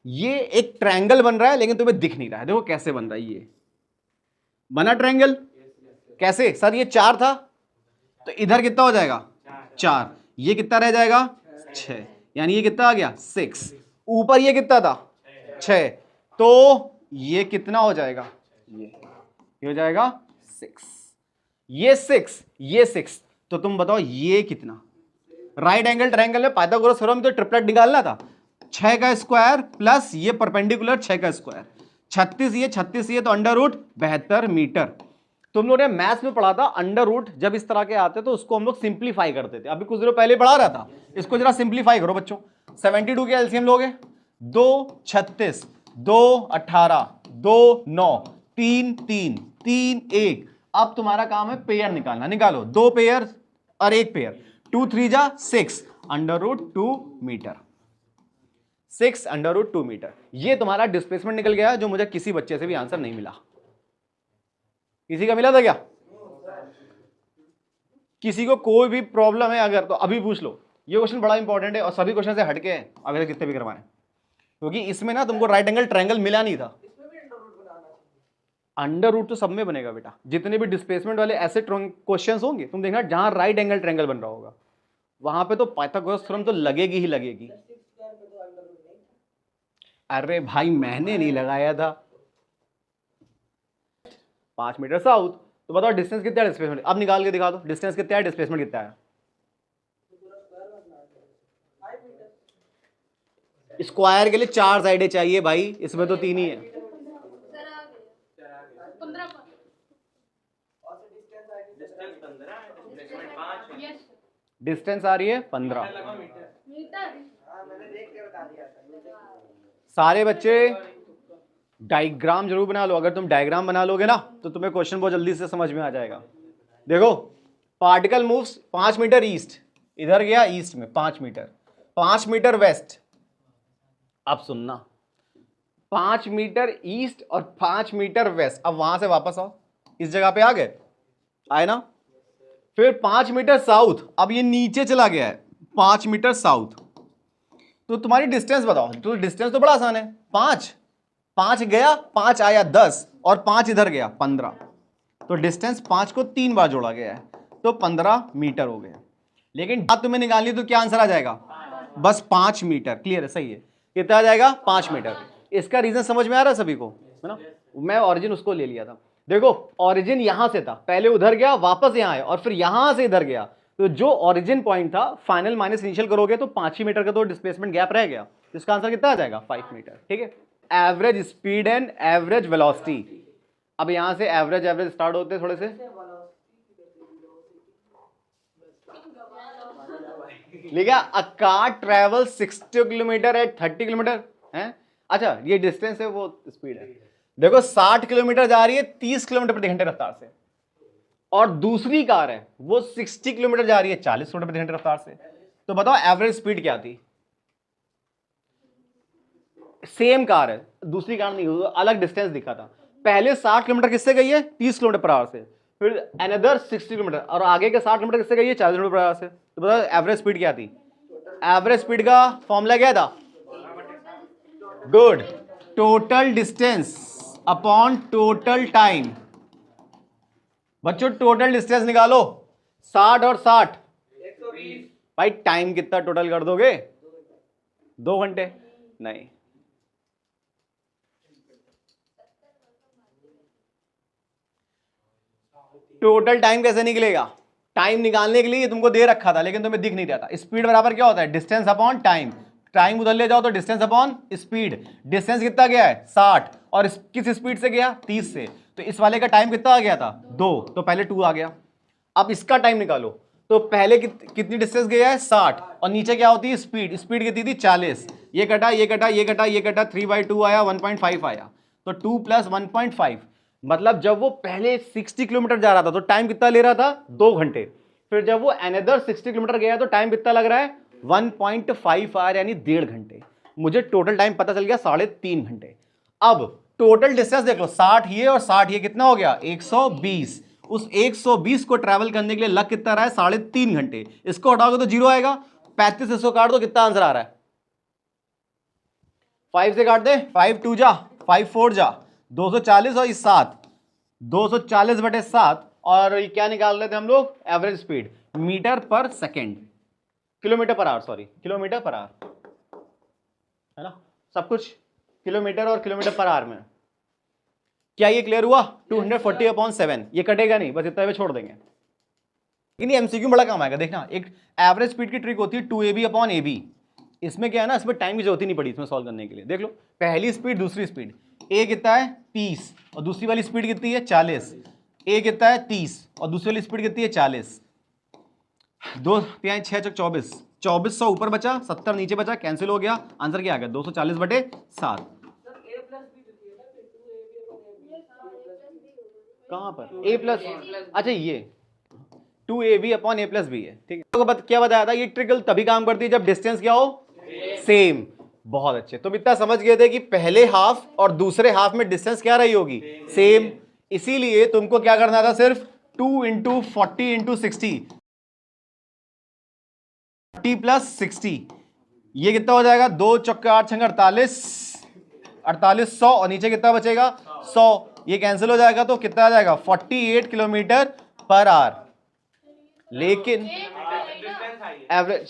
ये एक ट्रायंगल बन रहा है लेकिन तुम्हें दिख नहीं रहा है, देखो कैसे बन रहा है। ये बना ट्रायंगल कैसे सर? ये 4 था तो इधर कितना हो जाएगा 4, ये कितना रह जाएगा 6, यानी ये कितना आ गया 6, ऊपर ये कितना था 6, तो ये कितना हो जाएगा, ये हो जाएगा 6, ये 6, ये 6। तो तुम बताओ ये कितना? राइट एंगल ट्रायंगल में पाइथागोरस थ्योरम तो ट्रिपलेट निकालना था, 6 का स्क्वायर प्लस ये परपेंडिकुलर 6 का स्क्वायर, 36 ये तो अंडर रूट 72 मीटर। तुम लोगों ने मैथ्स में पढ़ा था अंडर रूट जब इस तरह के आते तो उसको हम लोग सिंप्लीफाई करते थे, अभी कुछ देर पहले पढ़ा रहा था, इसको जरा सिंप्लीफाई करो बच्चों। 72 के एलसीएम लोगे 2 36 2 18 2 9 3 3 3 1। अब तुम्हारा काम है पेयर निकालना, निकालो 2 पेयर और 1 पेयर, 2 3 जा 6 under root 2 meter, 6 under root 2 meter. ये तुम्हारा डिस्प्लेसमेंट निकल गया जो मुझे किसी बच्चे से भी आंसर नहीं मिला। किसी का मिला था क्या? किसी को कोई भी प्रॉब्लम है अगर तो अभी पूछ लो। ये क्वेश्चन बड़ा इंपॉर्टेंट है और सभी क्वेश्चन से हटके हैं अगर कितने भी करवाएं, क्योंकि इसमें ना तुमको राइट एंगल ट्रायंगल मिला नहीं था। अंडर रूट तो सब में बनेगा बेटा, जितने भी डिस्प्लेसमेंट वाले ऐसे क्वेश्चंस होंगे तुम देखना जहां राइट एंगल ट्रायंगल बन रहा होगा वहां पे तो पाइथागोरस थ्योरम तो लगेगी ही लगेगी। अरे भाई मैंने नहीं लगाया था। 5 मीटर साउथ, तो बताओ डिस्टेंस कितना है डिस्प्लेसमेंट, अब निकाल के दिखा दो डिस्टेंस कितना है डिस्प्लेसमेंट कितना है। स्क्वायर के लिए 4 साइडें चाहिए भाई, इसमें तो 3 ही है। सर आ गया 15 यस डिस्टेंस आ रही है 15 मीटर। सारे बच्चे डायग्राम जरूर बना लो, अगर तुम डायग्राम बना लोगे ना तो तुम्हें क्वेश्चन बहुत जल्दी से समझ में आ जाएगा। देखो पार्टिकल मूव्स 5 मीटर ईस्ट, इधर गया ईस्ट में 5 मीटर, 5 मीटर वेस्ट। अब सुनना 5 मीटर ईस्ट और 5 मीटर वेस्ट, अब वहां से वापस आओ, इस जगह पे आ गए, आए ना। फिर 5 मीटर साउथ, अब ये नीचे चला गया है 5 मीटर साउथ, तो तुम्हारी डिस्टेंस बताओ। तो डिस्टेंस तो बड़ा आसान है, 5 गया 5 आया 10 और 5 इधर गया 15, तो डिस्टेंस 5 को 3 बार जोड़ा गया है तो 15 मीटर हो गया। लेकिन बात तुम्हें निकालनी तो क्या आंसर आ जाएगा, बस 5 मीटर। क्लियर है, सही है, कितना आ जाएगा 5 मीटर। इसका रीजन समझ में आ रहा है सभी को, है ना। मैं ऑरिजिन उसको ले लिया था, देखो ऑरिजिन यहां से था, पहले उधर गया वापस यहां आया और फिर यहां से इधर गया, तो जो ऑरिजिन पॉइंट था फाइनल माइनस इनिशियल करोगे तो 5 ही मीटर का तो डिस्प्लेसमेंट गैप रह गया, इसका आंसर कितना आ जाएगा 5 मीटर। ठीक है, average speed and average velocity. अब यहां से एवरेज स्टार्ट होते हैं थोड़े से, लिखा a car travel 60 kilometer at 30 kilometer है। अच्छा ये डिस्टेंस है, वो स्पीड है। देखो 60 किलोमीटर जा रही है 30 किलोमीटर प्रति घंटे रफ्तार से, और दूसरी कार है वो 60 किलोमीटर जा रही है 40 किलोमीटर प्रति घंटे रफ्तार से। तो बताओ एवरेज स्पीड क्या थी। सेम कार है, दूसरी कार नहीं, अलग डिस्टेंस दिखा था। पहले 60 किलोमीटर किससे गई है 30 किलोमीटर पर आवर से, फिर अनदर 60 किलोमीटर, और आगे के 60 किलोमीटर किससे गई है 40 किलोमीटर पर आवर से। तो बताओ एवरेज स्पीड क्या थी। एवरेज स्पीड का फॉर्मूला क्या था, good, total distance upon total time. बच्चों टोटल डिस्टेंस निकालो, 60 और 60 120। भाई टाइम कितना टोटल कर दोगे, 2 घंटे नहीं। टोटल टाइम कैसे निकलेगा, टाइम निकालने के लिए तुमको दे रखा था लेकिन तुम्हें दिख नहीं रहा था। स्पीड बराबर क्या होता है, डिस्टेंस अपॉन टाइम, टाइम उधर ले जाओ तो डिस्टेंस अपॉन स्पीड। डिस्टेंस कितना गया है 60 और किस स्पीड से गया 30 से, तो इस वाले का टाइम कितना आ गया था 2, तो पहले 2 आ गया। अब इसका टाइम निकालो, तो पहले कितनी डिस्टेंस गया है 60 और नीचे क्या होती है स्पीड, स्पीड कितनी थी 40, ये कटा ये कटा ये कटा ये कटा 3/2 आया 1.5 आया, तो 2 + 1.5, मतलब जब वो पहले 60 किलोमीटर जा रहा था तो टाइम कितना ले रहा था 2 घंटे, फिर जब वो अनदर 60 किलोमीटर गया तो टाइम कितना लग रहा है 1.5 आवर यानी 1.5 घंटे। मुझे टोटल टाइम पता चल गया 3.5 घंटे। अब टोटल डिस्टेंस देख लो, 60 ये और 60 ये कितना हो गया 120। उस 120 को ट्रैवल करने के लिए लग कितना रहा है 3.5 घंटे। इसको हटाओगे तो 0 आएगा, 35 इसको काट दो, कितना आंसर आ रहा है 5 से काट दे, 5 2 जा 5 4 जा 240 और 7 240/7, और क्या निकाल रहे थे हम लोग average speed metre per second, kilometre per our, sorry kilometre per our, है ना, सब कुछ किलोमीटर और किलोमीटर पर आवर में। क्या ये क्लियर हुआ, 240/7, ये कटेगा नहीं, बस इतना भी छोड़ देंगे। लेकिन ये एमसीक्यू बड़ा काम आएगा, देखना। एक एवरेज स्पीड की ट्रिक होती है 2ab/ab, इसमें क्या है ना, इसमें टाइम की जरूरत ही नहीं पड़ी इसमें सॉल्व करने के लिए। देख लो, पहली स्पीड दूसरी स्पीड, ए कितना है 30 और दूसरी वाली स्पीड कितनी है 40। ए कितना है 30 और दूसरी वाली स्पीड कितनी है 40। 2 3 6 24, 2400 ऊपर बचा, 70 नीचे बचा, कैंसिल हो गया। आंसर क्या आ गया 240/7। कहाँ पर a प्लस, अच्छा ये 2ab/a+b है, ठीक है। तो क्या बताया था, ये ट्रिकल तभी काम करती है जब डिस्टेंस क्या हो सेम। बहुत अच्छे, तुम इतना समझ गए थे कि पहले हाफ और दूसरे हाफ में डिस्टेंस क्या रही होगी सेम, इसीलिए तुमको क्या करना था, सिर्फ 2 × 40 × 60, 40 + 60, ये कितना हो जाएगा 2 चौके 8 छंगे 48, 4800 और नीचे कितना बचेगा 100, ये कैंसिल हो जाएगा तो कितना आ जाएगा 48 km/h। लेकिन एवरेज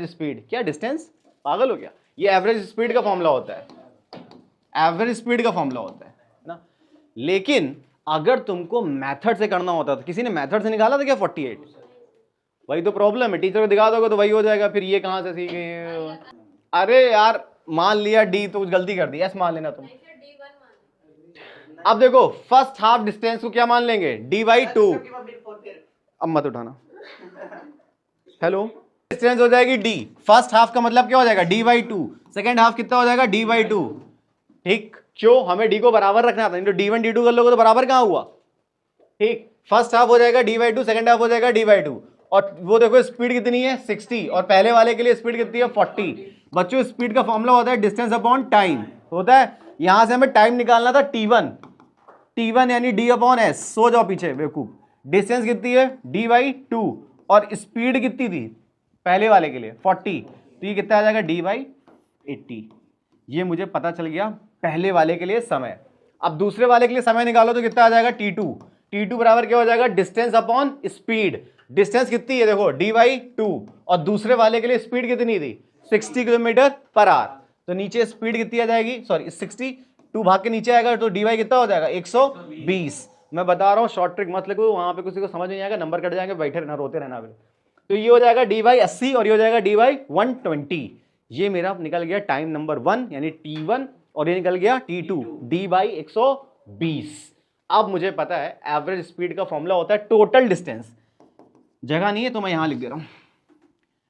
स्पीड क्या डिस्टेंस, पागल हो गया, ये एवरेज स्पीड का फॉर्मूला होता है, एवरेज स्पीड का फॉर्मूला होता है ना। लेकिन अगर तुमको मेथड से करना होता तो किसी ने मेथड से निकाला था क्या 48, वही तो प्रॉब्लम है, टीचर को दिखा दोगे तो वही हो जाएगा, फिर ये कहां से सीखे। अरे यार मान लिया डी तो कुछ गलती कर दी, एस मान लेना तुम। अब देखो फर्स्ट हाफ डिस्टेंस को क्या मान लेंगे d/2, अब मत उठाना, हेलो, डिस्टेंस हो जाएगी d, फर्स्ट हाफ का मतलब क्या हो जाएगा d/2, सेकेंड हाफ कितना हो जाएगा d/2, ठीक। क्यों, हमें d को बराबर रखना था, तो d1 d2 कर लोगे तो बराबर कहां हुआ, ठीक। फर्स्ट हाफ हो जाएगा d/2, सेकेंड हाफ हो जाएगा d/2, और वो देखो स्पीड कितनी है 60 और पहले वाले के लिए स्पीड कितनी है 40। बच्चों स्पीड का फॉर्मूला होता है डिस्टेंस अपॉन टाइम होता है, यहां से हमें टाइम निकालना था t1 यानी d/s, सो जाओ पीछे बेवकूफ। डिस्टेंस कितनी है d/2 और स्पीड कितनी थी पहले वाले के लिए 40, तो ये कितना आ जाएगा d/80। ये मुझे पता चल गया पहले वाले के लिए समय। अब दूसरे वाले के लिए समय निकालो तो कितना आ जाएगा t2 बराबर क्या हो जाएगा डिस्टेंस अपॉन स्पीड। डिस्टेंस कितनी है देखो d/2 और दूसरे वाले के लिए स्पीड कितनी थी 60 km/h, तो नीचे स्पीड कितनी आ जाएगी, सॉरी 62 भाग के नीचे आएगा तो dy कितना हो जाएगा 120। मैं बता रहा हूँ शॉर्ट ट्रिक मत लगो, वहां पे किसी को समझ नहीं आएगा, नंबर कट जाएंगे, बैठे रहना, रोते रहना। तो ये हो जाएगा d/80 और ये हो जाएगा d/120। ये मेरा निकल गया टाइम नंबर 1 यानी t1 और ये निकल गया t2 d/120। अब मुझे पता है एवरेज स्पीड का फॉर्मूला होता है टोटल डिस्टेंस, जगह नहीं है तो मैं यहां लिख दे रहा हूं।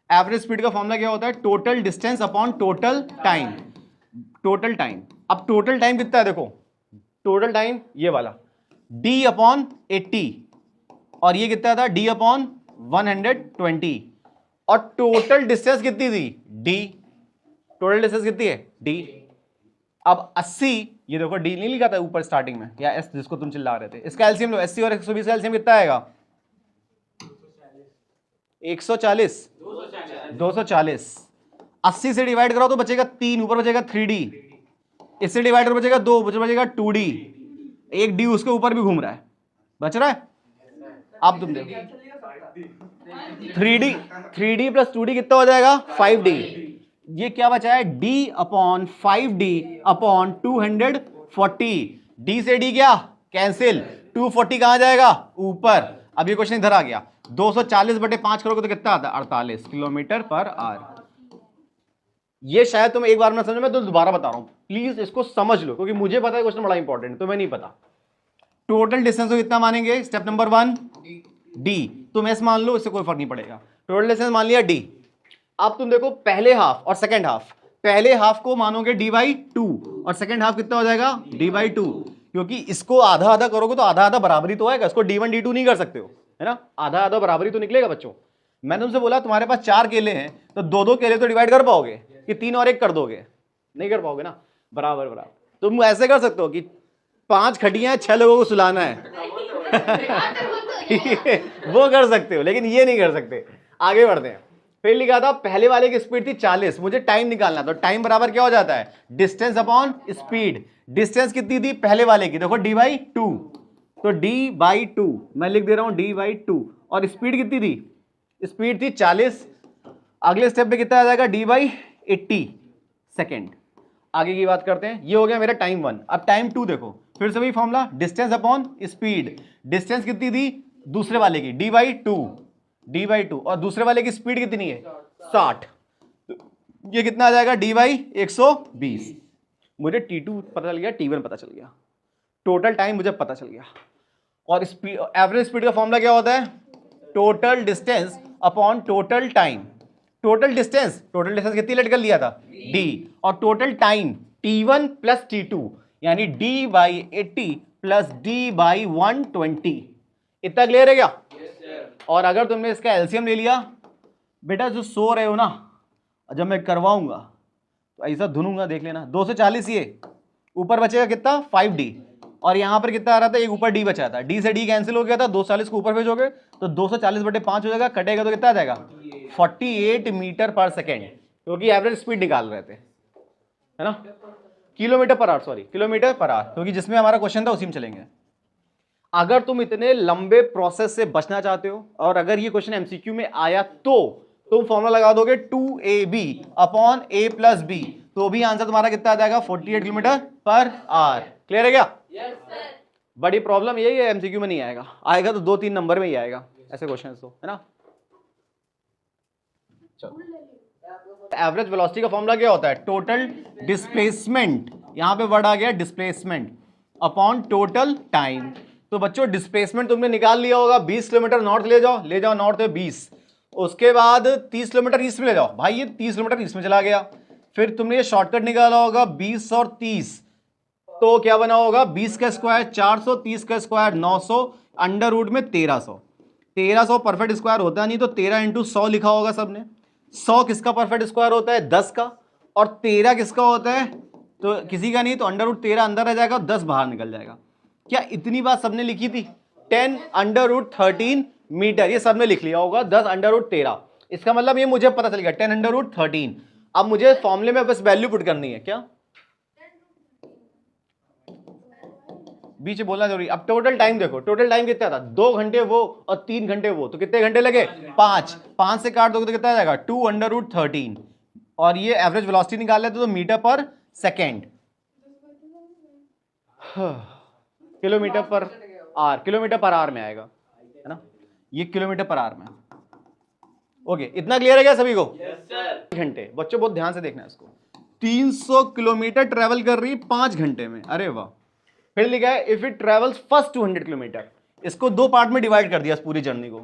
एवरेज स्पीड का फॉर्मूला क्या होता है total distance upon total time, total time. अब टोटल टाइम कितना है देखो, टोटल टाइम ये वाला d/80 और ये कितना था d/120 और टोटल डिस्टेंस कितनी थी d, टोटल डिस्टेंस कितनी है d। अब 80, ये देखो d नहीं लिखा था ऊपर स्टार्टिंग में, या s जिसको तुम चिल्ला रहे थे, इसका एलसीएम लो, 80 और 120 का एलसीएम कितना आएगा 140, 240। 80 से डिवाइड करो तो बचेगा 3, ऊपर बचेगा 3d, इससे डिवाइड कर बचेगा 2, बचेगा 2d, एक d उसके ऊपर भी घूम रहा है, बच रहा है। अब तुम देखो 3d प्लस 2d कितना हो जाएगा 5d, ये क्या बचा है d/5d/240, d से d क्या कैंसिल, 240 कहां जाएगा ऊपर। अब ये क्वेश्चन इधर आ गया, 240/5 करोगे तो कितना आता है 48 km/h। ये शायद तुम एक बार में समझो, मैं तो दोबारा बता रहा हूं, प्लीज इसको समझ लो क्योंकि मुझे पता है क्वेश्चन बड़ा इंपॉर्टेंट है, तुम्हें नहीं पता। टोटल डिस्टेंस को कितना मानेंगे, स्टेप नंबर 1 d, तुम एस मान लो, इससे कोई फर्क नहीं पड़ेगा। टोटल डिस्टेंस मान लिया d। अब तुम देखो पहले हाफ और सेकेंड हाफ, पहले हाफ को मानोगे d/2 और सेकेंड हाफ कितना हो जाएगा d/2, क्योंकि इसको आधा आधा करोगे तो आधा आधा बराबरी तो आएगा, इसको d1 d2 नहीं कर सकते हो, है ना, आधा आधा बराबरी तो निकलेगा बच्चों। मैंने तुमसे बोला तुम्हारे पास 4 केले हैं तो 2-2 केले तो डिवाइड कर पाओगे कि 3 और 1 कर दोगे, नहीं कर पाओगे ना, बराबर बराबर। तुम ऐसे कर सकते हो कि 5 खटियां 6 लोगों को सुलाना है वो कर सकते हो, लेकिन ये नहीं कर सकते। आगे बढ़ते हैं, फिर लिखा था पहले वाले की स्पीड थी 40, मुझे टाइम निकालना, तो टाइम बराबर क्या हो जाता है डिस्टेंस अपॉन स्पीड। डिस्टेंस कितनी थी पहले वाले की देखो d/2, तो d/2 मैं लिख दे रहा हूं d/2 और स्पीड कितनी थी, स्पीड थी 40। अगले स्टेप पे कितना आ जाएगा d/80 सेकेंड। आगे की बात करते हैं, ये हो गया मेरा टाइम 1। अब टाइम 2 देखो, फिर से वही formula distance upon speed. Distance कितनी थी दूसरे वाले की d/2 और दूसरे वाले की स्पीड कितनी है 60, ये कितना आ जाएगा डी बाई 120। मुझे T2 पता चल गया, T1 पता चल गया, टोटल टाइम मुझे पता चल गया। और स्पीड, एवरेज स्पीड का फॉर्मूला क्या होता है? Total distance upon total time. Total distance कितनी लेट कर लिया था? d, और total time T1 plus T2 यानी d by 80 plus d by 120। इतना क्लियर है क्या? और अगर तुमने इसका एलसीएम ले लिया, बेटा जो सो रहे हो ना, जब मैं करवाऊंगा तो ऐसा धुनूंगा, देख लेना। 240 ये ऊपर बचेगा कितना? 5d, और यहां पर कितना आ रहा था? एक ऊपर d बचा था, d से d कैंसिल हो गया था, 240 को ऊपर भेजोगे तो 240/5 हो जाएगा, कटेगा तो कितना आ जाएगा? 48 मीटर पर सेकेंड, क्योंकि एवरेज स्पीड निकाल रहे थे, है ना? Kilometre per our, sorry kilometre per our, क्योंकि जिसमें हमारा क्वेश्चन था उसी में चलेंगे। अगर तुम इतने लंबे प्रोसेस से बचना चाहते हो और अगर ये क्वेश्चन एमसीक्यू में आया तो तुम फॉर्मूला लगा दोगे 2ab upon a plus b, तो भी आंसर तुम्हारा कितना आ जाएगा? 48 किलोमीटर पर आवर। क्लियर है क्या? Yes sir. बड़ी प्रॉब्लम यही है, एमसीक्यू में नहीं आएगा, आएगा तो 2-3 नंबर में ही आएगा ऐसे क्वेश्चन, तो है ना। एवरेज वेलोसिटी का फॉर्मूला क्या होता है? टोटल डिस्प्लेसमेंट, यहां पे वर्ड आ गया डिस्प्लेसमेंट, अपॉन टोटल टाइम। तो बच्चों डिस्प्लेसमेंट तुमने निकाल लिया होगा, 20 किलोमीटर नॉर्थ ले जाओ नॉर्थ में 20, उसके बाद 30 किलोमीटर ईस्ट में ले जाओ, भाई ये 30 किलोमीटर ईस्ट में चला गया। फिर तुमने ये शॉर्टकट निकाला होगा 20 और 30, तो क्या बना होगा? 20 का स्क्वायर 400, 30 का स्क्वायर 900, अंडर रूट में 1300। 1300 परफेक्ट स्क्वायर होता नहीं, तो 13 इंटू 100 लिखा होगा सबने। 100 किसका परफेक्ट स्क्वायर होता है? 10 का। और 13 किसका होता है? तो किसी का नहीं, तो अंडर रूट 13 अंदर रह जाएगा, 10 बाहर निकल जाएगा। क्या इतनी बात सबने लिखी थी? 10 अंडर रूट 13 मीटर, ये सबने लिख लिया होगा। 10 अंडर रूट 13, इसका मतलब ये मुझे पता चल गया 10 अंडर रूट 13। अब मुझे फॉर्मूले में बस वैल्यू पुट करनी है, क्या बीच में बोलना जरूरी। अब टोटल टाइम देखो, टोटल टाइम कितना था? 2 घंटे वो और 3 घंटे वो, तो कितने घंटे लगे? 5 से काट दोगे तो कितना आ जाएगा? 2 अंडर रूट 13। और ये एवरेज वेलोसिटी निकाल लेते तो metre per second, kilometre per our, kilometre per our में आएगा, है ना, ये किलोमीटर पर आवर में। ओके, इतना क्लियर है क्या सभी को? घंटे, बच्चों बहुत ध्यान से देखना है इसको। 300 किलोमीटर ट्रेवल कर रही 5 घंटे में, अरे वाह। फिर लिखा है if it travels first 200 kilometre, इसको 2 पार्ट में डिवाइड कर दिया इस पूरी जर्नी को।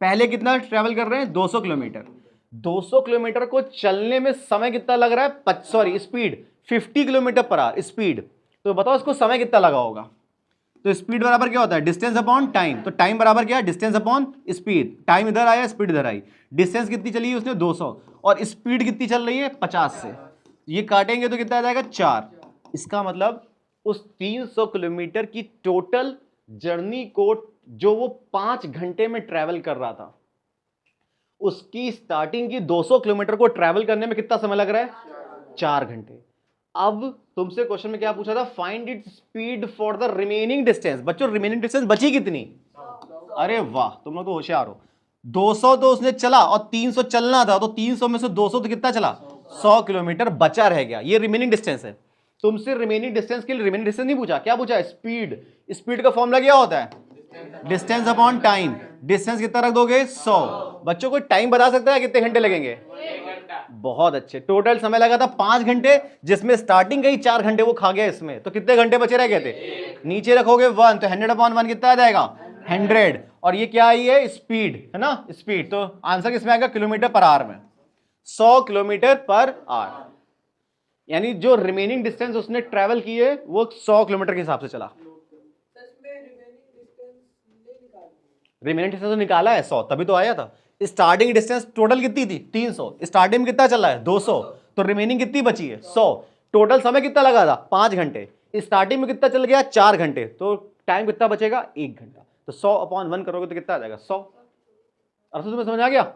पहले कितना ट्रेवल कर रहे हैं? 200 किलोमीटर। 200 किलोमीटर को चलने में समय कितना लग रहा है? Speed 50 kilometre per our speed. तो बताओ इसको समय कितना लगा होगा? तो स्पीड बराबर क्या होता है? Distance upon time. तो टाइम बराबर क्या है? Distance upon speed. टाइम इधर आया, स्पीड इधर आई। डिस्टेंस कितनी चली है उसने? 200, और स्पीड कितनी चल रही है? 50 से। ये काटेंगे तो कितना आ जाएगा? 4। इसका मतलब उस 300 किलोमीटर की टोटल जर्नी को जो वो 5 घंटे में ट्रेवल कर रहा था, उसकी स्टार्टिंग की 200 किलोमीटर को ट्रेवल करने में कितना समय लग रहा है? 4 घंटे। अब तुमसे क्वेश्चन में क्या पूछा था? Find it speed for the remaining distance. बच्चों रिमेनिंग डिस्टेंस बची कितनी? अरे वाह, तुम लोग तो होशियार हो। 200 तो उसने चला और 300 चलना था, तो 300 में से 200 तो कितना चला? 100 किलोमीटर बचा रह गया, ये रिमेनिंग डिस्टेंस है। तुमसे रिमेनिंग डिस्टेंस के लिए रिमेनिंग डिस्टेंस नहीं पूछा, क्या पूछा? स्पीड। स्पीड का फॉर्मूला क्या होता है? Distance upon time. डिस्टेंस कितना रख दोगे? 100। बच्चों को टाइम बता सकता है कितने घंटे लगेंगे? बहुत अच्छे। टोटल समय लगा था 5 घंटे, जिसमें स्टार्टिंग गई 4 घंटे वो खा गया इसमें, तो कितने घंटे बचे रह गए थे? नीचे रखोगे 1, तो 100/1 कितना आ जाएगा? 100। और ये क्या आई है? स्पीड, है ना, स्पीड। तो आंसर किसमें आएगा? किलोमीटर पर आवर में। 100 किलोमीटर पर आवर, यानी जो रिमेनिंग डिस्टेंस उसने ट्रेवल की है वो 100 किलोमीटर के हिसाब से चला। रिमेनिंग डिस्टेंस तो निकाला है 100, तभी तो आया था। स्टार्टिंग डिस्टेंस टोटल कितनी थी? 300। स्टार्टिंग में कितना चला है? 200। तो रिमेनिंग कितनी बची है? 100। टोटल समय कितना लगा था? 5 घंटे। स्टार्टिंग में कितना चल गया? 4 घंटे। तो टाइम कितना बचेगा? 1 घंटा। तो 100/1 करोगे तो कितना आ जाएगा? 100। अर्थ तुम्हें समझ आ गया?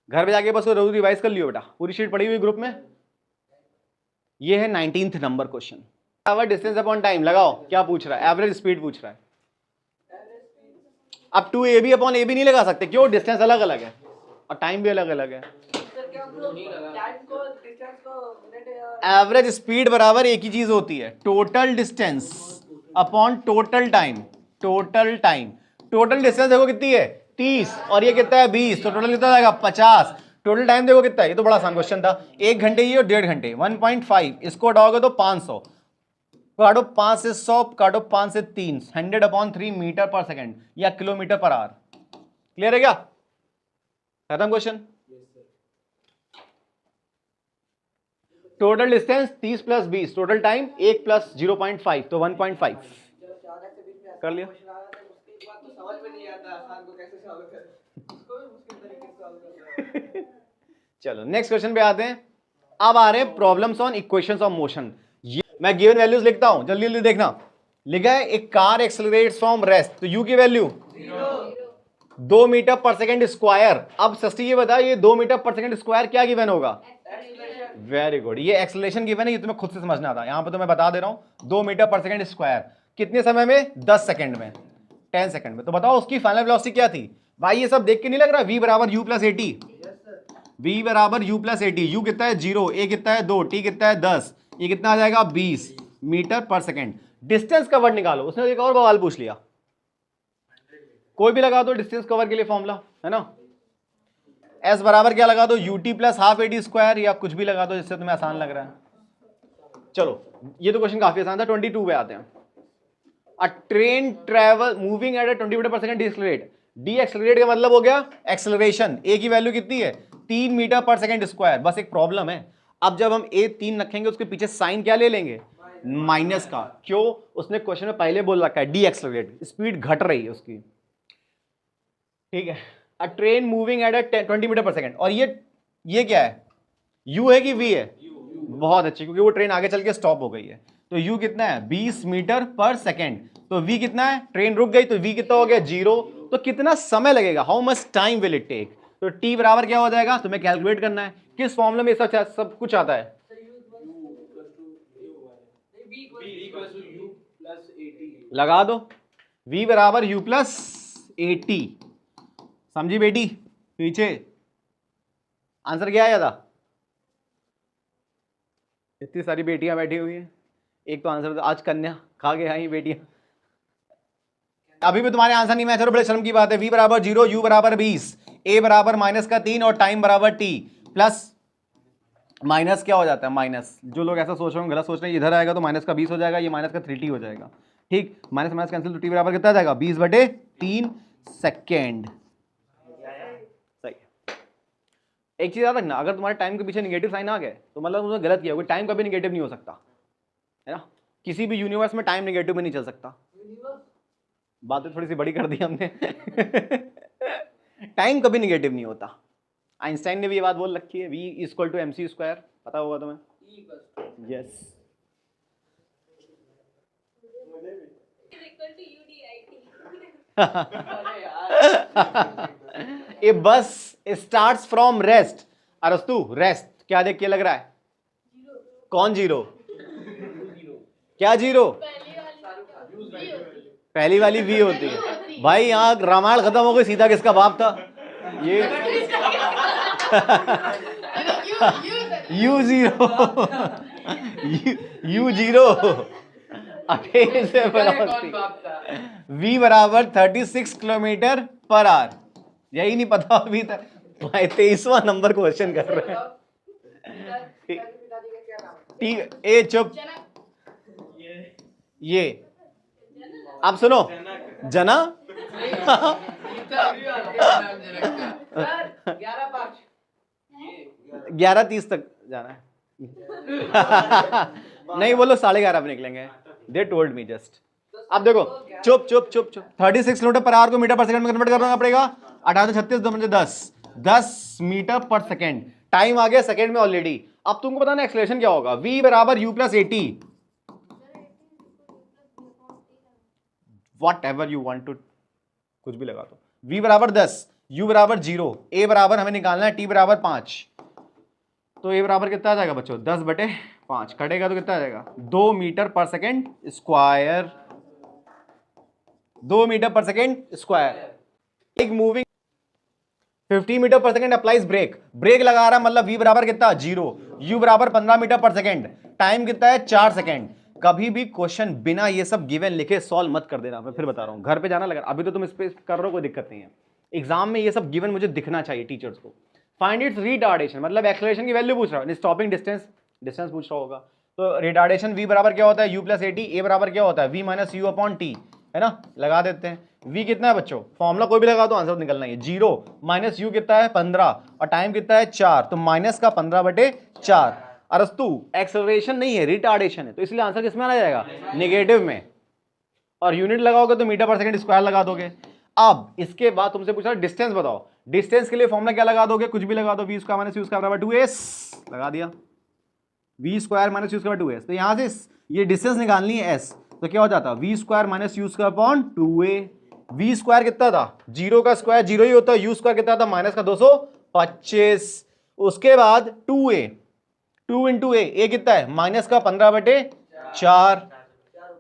घर पे जाके बस रोज रिवाइज कर लियो बेटा, पूरी शीट पड़ी हुई ग्रुप में। ये है 19th number question. Distance upon time लगाओ, क्या पूछ रहा है? एवरेज स्पीड पूछ रहा है। अब 2ab अपॉन ab नहीं लगा सकते, क्यों? डिस्टेंस अलग अलग है और टाइम भी अलग अलग है। एवरेज स्पीड बराबर एक ही चीज होती है, total distance upon total time. Total time, total distance देखो कितनी है? 30, और ये कितना है? 20, तो टोटल कितना आएगा? 50। टोटल टाइम देखो कितना है, ये तो बड़ा आसान क्वेश्चन था। 1 घंटे ये और 1.5 घंटे, 1.5, इसको हटाओगे तो 500, काटो 5 से 100, काटो 5 से 3, 100/3 मीटर पर सेकेंड या किलोमीटर पर आवर। क्लियर है क्या? खत्म question. Total distance 30 + 20, total time 1 + 0.5 तो 1.5 कर लिया। चलो नेक्स्ट क्वेश्चन पे आते हैं। अब आ रहे हैं problems on equations of motion. मैं गिवन वैल्यूज लिखता हूं, जल्दी जल्दी देखना। लिखा है एक कार एक्सेलरेट्स फ्रॉम रेस्ट, तो यू की value 2 metre per second square. अब सस्ती ये बता, ये 2 मीटर पर सेकेंड स्क्वायर क्या गिवन होगा? वेरी गुड, ये एक्सेलरेशन गिवन है, ये तुम्हें खुद से समझना था। यहां पर तो मैं बता दे रहा हूं 2 मीटर पर सेकेंड स्क्वायर कितने समय में? 10 सेकंड में, 10 सेकंड में। तो बताओ उसकी फाइनल वेलोसिटी क्या थी? भाई ये सब देख के नहीं लग रहा v = u + at, v = u + at। u कितना है 0, a कितना है 2, t कितना है 10, ये कितना आ जाएगा 20 meter per second. Distance cover निकालो। उसने एक और बवाल पूछ लिया, कोई भी लगा दो डिस्टेंस कवर के लिए फॉर्मूला, है ना। s बराबर क्या लगा दो, ut + ½ at², या कुछ भी लगा दो जिससे तुम्हें आसान लग रहा है। चलो ये तो क्वेश्चन काफी आसान था। 22 पे आते हैं। A train travel moving at 20 meter per second decelerate. Decelerate का मतलब हो गया एक्सेलरेशन। ए की वैल्यू कितनी है? 3 मीटर पर सेकेंड स्क्वायर। बस एक प्रॉब्लम है, अब जब हम ए 3 रखेंगे उसके पीछे साइन क्या ले लेंगे? माइनस का। क्यों? उसने क्वेश्चन में पहले बोल रखा है डीएक्सेलरेट, स्पीड घट रही है उसकी, ठीक है। A train moving at 20 meter per second. और ये क्या है? यू है कि वी है? बहुत अच्छी, क्योंकि वो ट्रेन आगे चल के स्टॉप हो गई है। तो u कितना है? 20 मीटर पर सेकेंड। तो v कितना है? ट्रेन रुक गई तो v कितना हो गया? 0। तो कितना समय लगेगा? How much time will it take? तो t बराबर क्या हो जाएगा? तुम्हें कैलकुलेट करना है। किस फॉर्मूला में सब कुछ आता है? लगा दो, v = u + at। समझी बेटी? पीछे आंसर क्या आया था? इतनी सारी बेटियां बैठी हुई हैं, एक तो आंसर आज कन्या खा के आई बेटियां। अभी भी तुम्हारे आंसर नहीं मैच हो रहे, बड़े शर्म की बात है। v = 0, u = 20, a = -3 और टाइम बराबर t प्लस माइनस क्या हो जाता है? माइनस। जो लोग ऐसा सोच रहे हैं गलत सोच रहे हैं, इधर आएगा तो -20 हो जाएगा, ये -3t हो जाएगा, ठीक। माइनस माइनस कैंसिल, तो t बराबर कितना आ जाएगा? 20/3 सेकेंड। सही। एक चीज याद रखना, अगर तुम्हारे टाइम के पीछे निगेटिव साइन आ गए तो मतलब तुमने गलत किया। कोई टाइम कभी निगेटिव नहीं हो सकता, है ना। किसी भी यूनिवर्स में टाइम निगेटिव में नहीं चल सकता। बातें थोड़ी सी बड़ी कर दी हमने। टाइम कभी निगेटिव नहीं होता। आइंस्टाइन ने भी ये बात बोल रखी है, v = mc², पता होगा तुम्हें? यस। ए बस स्टार्ट्स फ्रॉम रेस्ट। अरस्तु रेस्ट क्या देख के लग रहा है? कौन जीरो? क्या जीरो? पहली वाली वी होती है। भाई यहाँ रामायण खत्म हो गई, सीधा किसका बाप था? ये u0 v = 36 kilometre per our. यही नहीं पता अभी तक? भाई 23वां नंबर क्वेश्चन कर रहे हैं। ठीक, ए चुप। ये आप सुनो, जना 11:30 तक जाना है। नहीं बोलो 11:30 पे निकलेंगे। They told me just. अब देखो, चुप चुप चुप चुप। 36 किलोमीटर पर आवर को मीटर पर सेकंड में कन्वर्ट करना पड़ेगा। 18 36 10 मीटर पर सेकंड। टाइम आ गया सेकंड में ऑलरेडी। अब तुमको बताना एक्सेलरेशन क्या होगा। v = u + at, whatever you want to, कुछ भी लगा दो। v = 10, u = 0, a बराबर हमें निकालना है t = 5। तो a बराबर कितना आ जाएगा बच्चों? 10/5 कटेगा तो कितना आ जाएगा? 2 metre per second square. 2 metre per second square. एक moving 50 metre per second applies break. Break लगा रहा मतलब v बराबर कितना? 0। u = 15 metre per second. Time कितना है? 4 सेकेंड। कभी भी क्वेश्चन बिना ये सब गिवन लिखे सॉल्व मत कर देना। मैं फिर बता रहा हूं, घर पे जाना लगा। अभी तो तुम इस पे कर रहे हो, कोई दिक्कत नहीं है। एग्जाम में ये सब गिवन मुझे दिखना चाहिए टीचर्स को। फाइंड इट्स रिटार्डेशन, मतलब एक्सेलरेशन की वैल्यू पूछ रहा है, स्टॉपिंग डिस्टेंस पूछ रहा होगा। तो रिटार्डेशन v बराबर क्या होता है, u प्लस at, a बराबर क्या होता है v minus you upon T, है ना, लगा देते हैं। v कितना है बच्चों, फॉर्मूला कोई भी लगा दो, आंसर निकलना है। 0 माइनस यू कितना है 15 और टाइम कितना है 4, तो माइनस का 15/4। अरस्तु एक्सेलरेशन नहीं है, रिटार्डेशन है, तो इसलिए आंसर किसमें आ जाएगा, नेगेटिव में। और यूनिट लगाओगे तो मीटर पर सेकंड स्क्वायर लगा दोगे। अब इसके बाद तुमसे पूछा डिस्टेंस बताओ, डिस्टेंस के लिए फॉर्मूला क्या लगा दोगे, कुछ भी लगा दो, v square minus you square बराबर 2s, लगा दिया, v square minus you square 2s। तो यहां से ये डिस्टेंस निकालनी है s, तो क्या हो जाता है v square minus you square upon 2a। v square कितना था, 0 का स्क्वायर 0 ही होता है, u स्क्वायर कितना था माइनस का 225। उसके बाद 2a, 2 इंटू a कितना है माइनस का 15/4।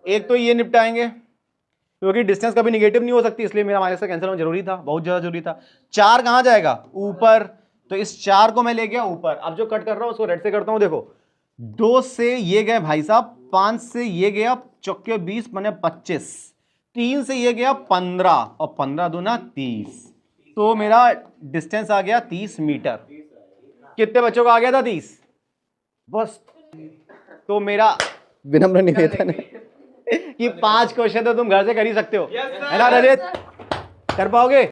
एक तो ये निपटाएंगे क्योंकि डिस्टेंस कभी निगेटिव नहीं हो सकती, इसलिए मेरा माइनस का कैंसिल होना जरूरी था, बहुत ज्यादा जरूरी था। 4 कहां जाएगा, ऊपर, तो इस 4 को मैं ले गया ऊपर। अब जो कट कर रहा हूं उसको रेड से करता हूं, देखो 2 से ये गए भाई साहब, 5 से ये गया, चौके 20 बने 25, 3 से ये गया 15 और 15 दूना 30, तो मेरा डिस्टेंस आ गया 30 मीटर। कितने बच्चों का आ गया था 30, बस। तो मेरा विनम्र निवेदन है कि 5 क्वेश्चन तो तुम घर से कर ही सकते हो, है ना रजत, कर पाओगे।